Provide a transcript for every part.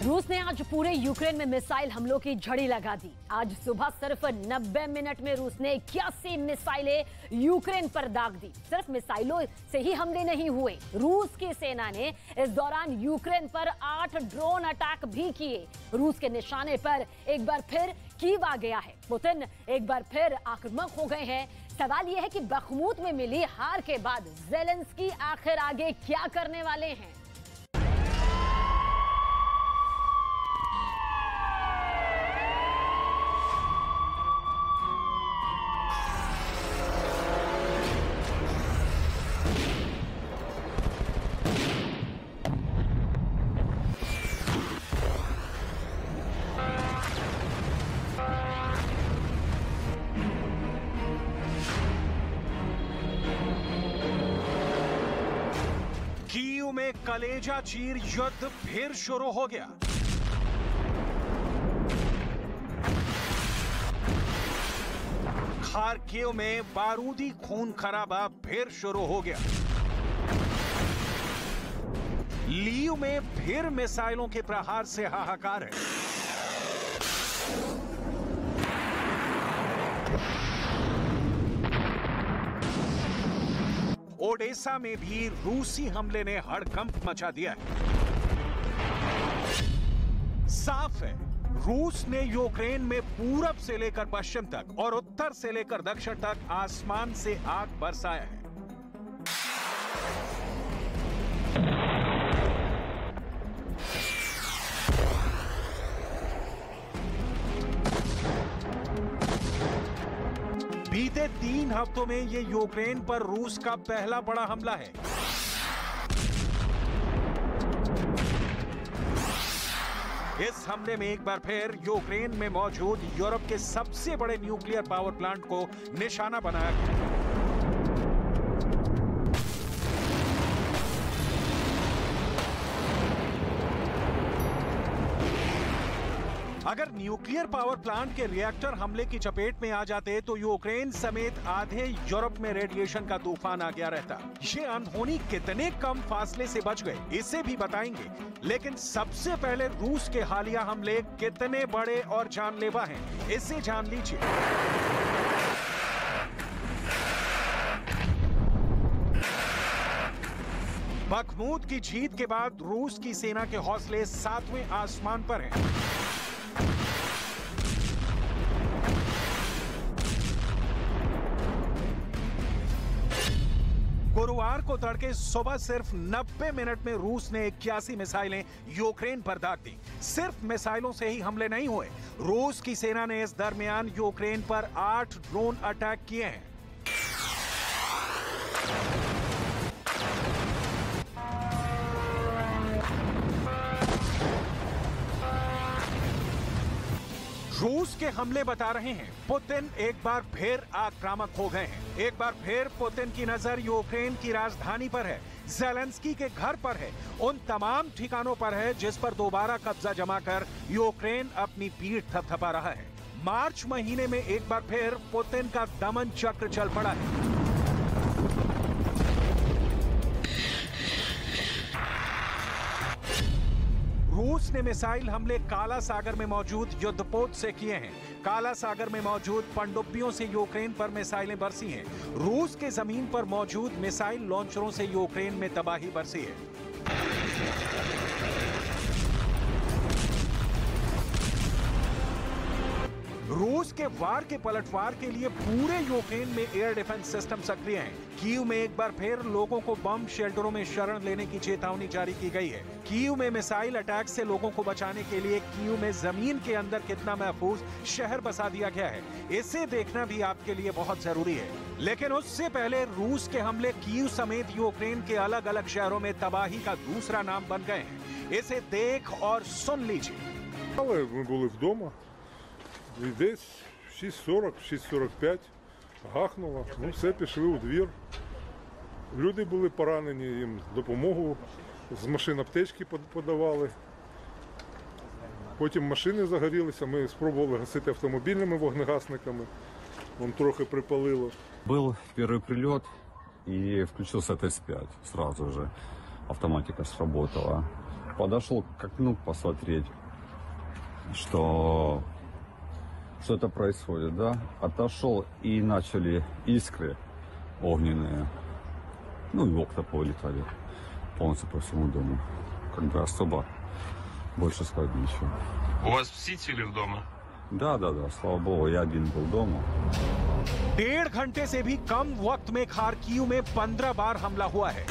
रूस ने आज पूरे यूक्रेन में मिसाइल हमलों की झड़ी लगा दी। आज सुबह सिर्फ 90 मिनट में रूस ने 81 मिसाइलें यूक्रेन पर दाग दी। सिर्फ मिसाइलों से ही हमले नहीं हुए, रूस की सेना ने इस दौरान यूक्रेन पर 8 ड्रोन अटैक भी किए। रूस के निशाने पर एक बार फिर कीव आ गया है। पुतिन एक बार फिर आक्रामक हो गए हैं। सवाल यह है कि बखमूत में मिली हार के बाद ज़ेलेंस्की आखिर आगे क्या करने वाले हैं। कीव में कलेजा चीर युद्ध फिर शुरू हो गया। खार्किव में बारूदी खून खराबा फिर शुरू हो गया। लीव में फिर मिसाइलों के प्रहार से हाहाकार है। ओडेसा में भी रूसी हमले ने हड़कंप मचा दिया है। साफ है, रूस ने यूक्रेन में पूरब से लेकर पश्चिम तक और उत्तर से लेकर दक्षिण तक आसमान से आग बरसाया है। बीते 3 हफ्तों में यह यूक्रेन पर रूस का पहला बड़ा हमला है। इस हमले में एक बार फिर यूक्रेन में मौजूद यूरोप के सबसे बड़े न्यूक्लियर पावर प्लांट को निशाना बनाया गया। अगर न्यूक्लियर पावर प्लांट के रिएक्टर हमले की चपेट में आ जाते तो यूक्रेन समेत आधे यूरोप में रेडिएशन का तूफान आ गया रहता। ये अनहोनी कितने कम फासले से बच गए, इसे भी बताएंगे। लेकिन सबसे पहले रूस के हालिया हमले कितने बड़े और जानलेवा हैं, इसे जान लीजिए। बखमूत की जीत के बाद रूस की सेना के हौसले 7वें आसमान पर हैं। गुरुवार को तड़के सुबह सिर्फ 90 मिनट में रूस ने 81 मिसाइलें यूक्रेन पर दाग दी। सिर्फ मिसाइलों से ही हमले नहीं हुए, रूस की सेना ने इस दरमियान यूक्रेन पर 8 ड्रोन अटैक किए हैं। रूस के हमले बता रहे हैं पुतिन एक बार फिर आक्रामक हो गए हैं। एक बार फिर पुतिन की नजर यूक्रेन की राजधानी पर है, ज़ेलेंस्की के घर पर है, उन तमाम ठिकानों पर है जिस पर दोबारा कब्जा जमाकर यूक्रेन अपनी पीठ थपथपा रहा है। मार्च महीने में एक बार फिर पुतिन का दमन चक्र चल पड़ा है। रूस ने मिसाइल हमले काला सागर में मौजूद युद्धपोत से किए हैं। काला सागर में मौजूद पनडुब्बियों से यूक्रेन पर मिसाइलें बरसी हैं। रूस के जमीन पर मौजूद मिसाइल लॉन्चरों से यूक्रेन में तबाही बरसी है। रूस के वार के पलटवार के लिए पूरे यूक्रेन में एयर डिफेंस सिस्टम सक्रिय हैं। कीव में एक बार फिर लोगों को बम शेल्टरों में शरण लेने की चेतावनी जारी की गई है। कीव में मिसाइल अटैक से लोगों को बचाने के लिए कीव में जमीन के अंदर कितना महफूज शहर बसा दिया गया है, इसे देखना भी आपके लिए बहुत जरूरी है। लेकिन उससे पहले रूस के हमले कीव समेत यूक्रेन के अलग अलग शहरों में तबाही का दूसरा नाम बन गए हैं। इसे देख और सुन लीजिए। І десь 6:40, 6:45 гахнуло, все, пішли у двір. Люди були поранені, їм допомогу, з машин аптечки подавали. Потім машини загорілися, ми спробували гасити автомобільними вогнегасниками, вон трохи припалило. Был первый прилет и включился Т-5 сразу же, автоматика сработала. подошел к окну посмотреть, что это происходит, да. Отошел, и начали искры огненные. Ну и окна повылетали полностью по всему дому. Как бы особо больше сказать ничего. У вас все сели в дома? Да, слава богу, я один был дома. 1.5 घंटे से भी कम वक्त में खार्किव में 15 बार हमला हुआ है।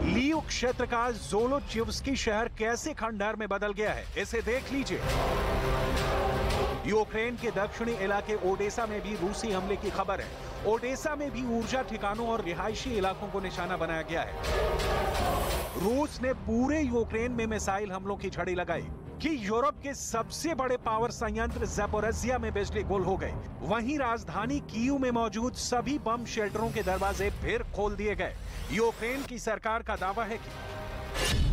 लीव क्षेत्र का ज़ोलोचिव्स्की शहर कैसे खंडहर में बदल गया है, इसे देख लीजिए। यूक्रेन के दक्षिणी इलाके ओडेसा में भी रूसी हमले की खबर है। ओडेसा में भी ऊर्जा ठिकानों और रिहायशी इलाकों को निशाना बनाया गया है। रूस ने पूरे यूक्रेन में मिसाइल हमलों की झड़ी लगाई कि यूरोप के सबसे बड़े पावर संयंत्र ज़ैपोरिज़िया में बिजली गुल हो गई। वहीं राजधानी कीव में मौजूद सभी बम शेल्टरों के दरवाजे फिर खोल दिए गए। यूक्रेन की सरकार का दावा है कि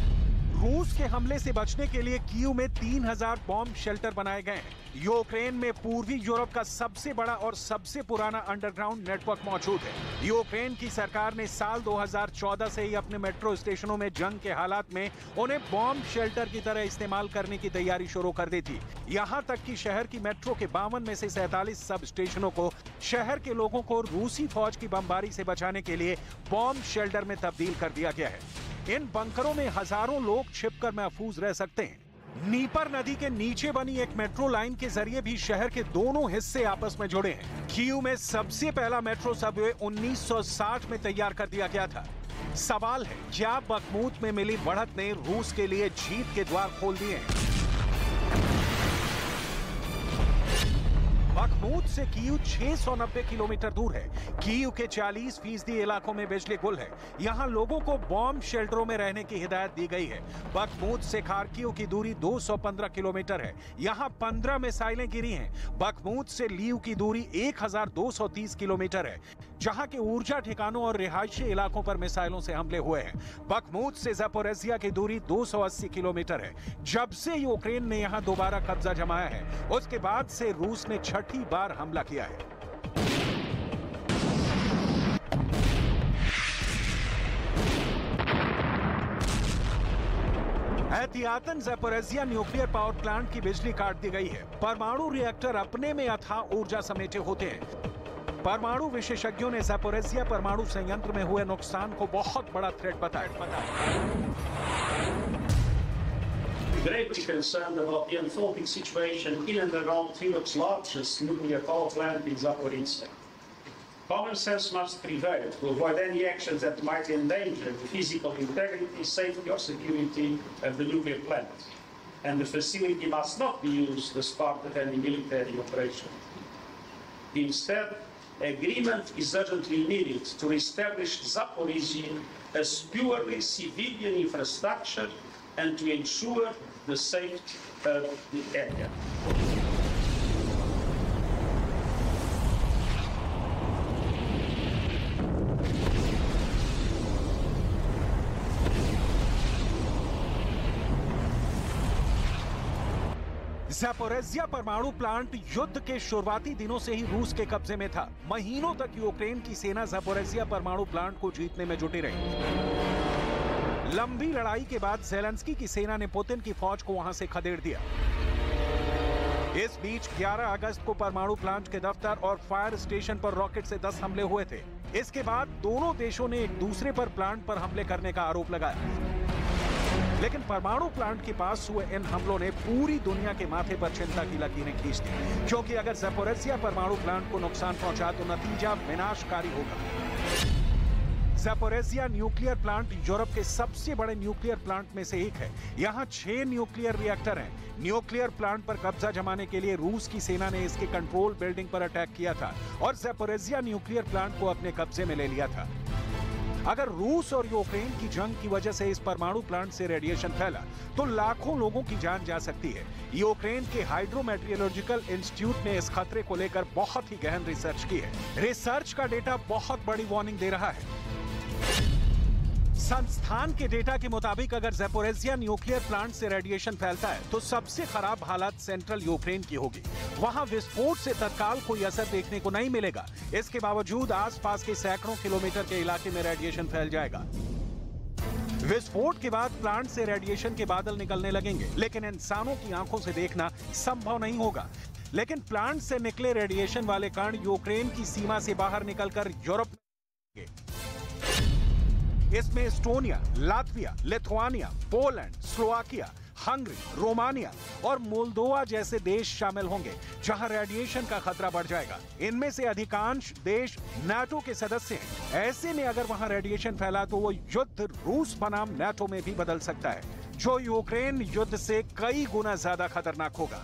रूस के हमले से बचने के लिए कीव में 3000 बॉम्ब शेल्टर बनाए गए हैं। यूक्रेन में पूर्वी यूरोप का सबसे बड़ा और सबसे पुराना अंडरग्राउंड नेटवर्क मौजूद है। यूक्रेन की सरकार ने साल 2014 से ही अपने मेट्रो स्टेशनों में जंग के हालात में उन्हें बॉम्ब शेल्टर की तरह इस्तेमाल करने की तैयारी शुरू कर दी थी। यहां तक कि शहर की मेट्रो के 52 में से 47 सब स्टेशनों को शहर के लोगों को रूसी फौज की बमबारी से बचाने के लिए बॉम्ब शेल्टर में तब्दील कर दिया गया है। इन बंकरों में हजारों लोग छिपकर महफूज रह सकते हैं। नीपर नदी के नीचे बनी एक मेट्रो लाइन के जरिए भी शहर के दोनों हिस्से आपस में जुड़े हैं। कीव में सबसे पहला मेट्रो सबवे 1960 में तैयार कर दिया गया था। सवाल है, क्या बखमूत में मिली बढ़त ने रूस के लिए जीत के द्वार खोल दिए हैं? बखमूत से कीव 690 किलोमीटर दूर है। कीव के 40% इलाकों में बिजली गुल है। यहाँ लोगों को बॉम्ब शेल्टरों में रहने की हिदायत दी गई है। बखमूत से खार्किव की दूरी 215 किलोमीटर है। यहाँ 15 मिसाइलें गिरी हैं। बखमूत से लीव की दूरी 1230 किलोमीटर है, जहाँ के ऊर्जा ठिकानों और रिहायशी इलाकों पर मिसाइलों से हमले हुए हैं। बखमूत से ज़ैपोरिज़िया की दूरी 280 किलोमीटर है। जब से यूक्रेन ने यहाँ दोबारा कब्जा जमाया है, उसके बाद से रूस ने छठी बार हमला किया है। एहतियातन ज़ैपोरिज़िया न्यूक्लियर पावर प्लांट की बिजली काट दी गई है। परमाणु रिएक्टर अपने में अथाह ऊर्जा समेटे होते हैं। परमाणु विशेषज्ञों ने ज़ैपोरिज़िया परमाणु संयंत्र में हुए नुकसान को बहुत बड़ा थ्रेट बताया। Greatly concerned about the unfolding situation in and around Europe's largest nuclear power plant in Zaporizhzhia. Common sense must prevail to avoid any actions that might endanger the physical integrity, safety or security of the nuclear plant. And the facility must not be used as part of any military operation. Instead, agreement is urgently needed to establish Zaporizhzhia as purely civilian infrastructure and to ensure the safety of the area. ज़ैपोरिज़्ज़िया परमाणु plant युद्ध के शुरुआती दिनों से ही रूस के कब्जे में था। महीनों तक यूक्रेन की सेना ज़ैपोरिज़्ज़िया परमाणु प्लांट को जीतने में जुटी रही। लंबी लड़ाई के बाद ज़ेलेंस्की की सेना ने पुतिन की फौज को वहां से खदेड़ दिया। इस बीच 11 अगस्त को परमाणु प्लांट के दफ्तर और फायर स्टेशन पर रॉकेट से 10 हमले हुए थे। इसके बाद दोनों देशों ने एक दूसरे पर प्लांट पर हमले करने का आरोप लगाया। लेकिन परमाणु प्लांट के पास हुए इन हमलों ने पूरी दुनिया के माथे पर चिंता की लकीरें खींच दी, क्योंकि अगर ज़ैपोरिज़्ज़िया परमाणु प्लांट को नुकसान पहुंचा तो नतीजा विनाशकारी होगा। ज़ैपोरिज़्ज़िया न्यूक्लियर प्लांट यूरोप के सबसे बड़े न्यूक्लियर प्लांट में से एक है। यहाँ 6 न्यूक्लियर रिएक्टर हैं। न्यूक्लियर प्लांट पर कब्जा जमाने के लिए रूस की सेना ने इसके कंट्रोल बिल्डिंग पर अटैक किया था और ज़ैपोरिज़्ज़िया न्यूक्लियर प्लांट को अपने कब्जे में ले लिया था। अगर रूस और यूक्रेन की जंग की वजह से इस परमाणु प्लांट से रेडिएशन फैला तो लाखों लोगों की जान जा सकती है। यूक्रेन के हाइड्रोमेट्रियोलॉजिकल इंस्टीट्यूट ने इस खतरे को लेकर बहुत ही गहन रिसर्च की है। रिसर्च का डेटा बहुत बड़ी वार्निंग दे रहा है। संस्थान के डेटा के मुताबिक अगर ज़ैपोरिज़्ज़िया न्यूक्लियर प्लांट से रेडिएशन फैलता है तो सबसे खराब हालत सेंट्रल यूक्रेन की होगी। वहां विस्फोट से तत्काल कोई असर देखने को नहीं मिलेगा। इसके बावजूद आसपास के सैकड़ों किलोमीटर के इलाके में रेडिएशन फैल जाएगा। विस्फोट के बाद प्लांट से रेडिएशन के बादल निकलने लगेंगे, लेकिन इंसानों की आंखों से देखना संभव नहीं होगा। लेकिन प्लांट से निकले रेडिएशन वाले कण यूक्रेन की सीमा से बाहर निकलकर यूरोप में, इसमें Estonia, Latvia, Lithuania, Poland, Slovakia, Hungary, Romania और मोल्दोवा जैसे देश शामिल होंगे, जहां रेडिएशन का खतरा बढ़ जाएगा। इनमें से अधिकांश देश नाटो के सदस्य हैं। ऐसे में अगर वहां रेडिएशन फैला तो वो युद्ध रूस बनाम नाटो में भी बदल सकता है, जो यूक्रेन युद्ध से कई गुना ज्यादा खतरनाक होगा।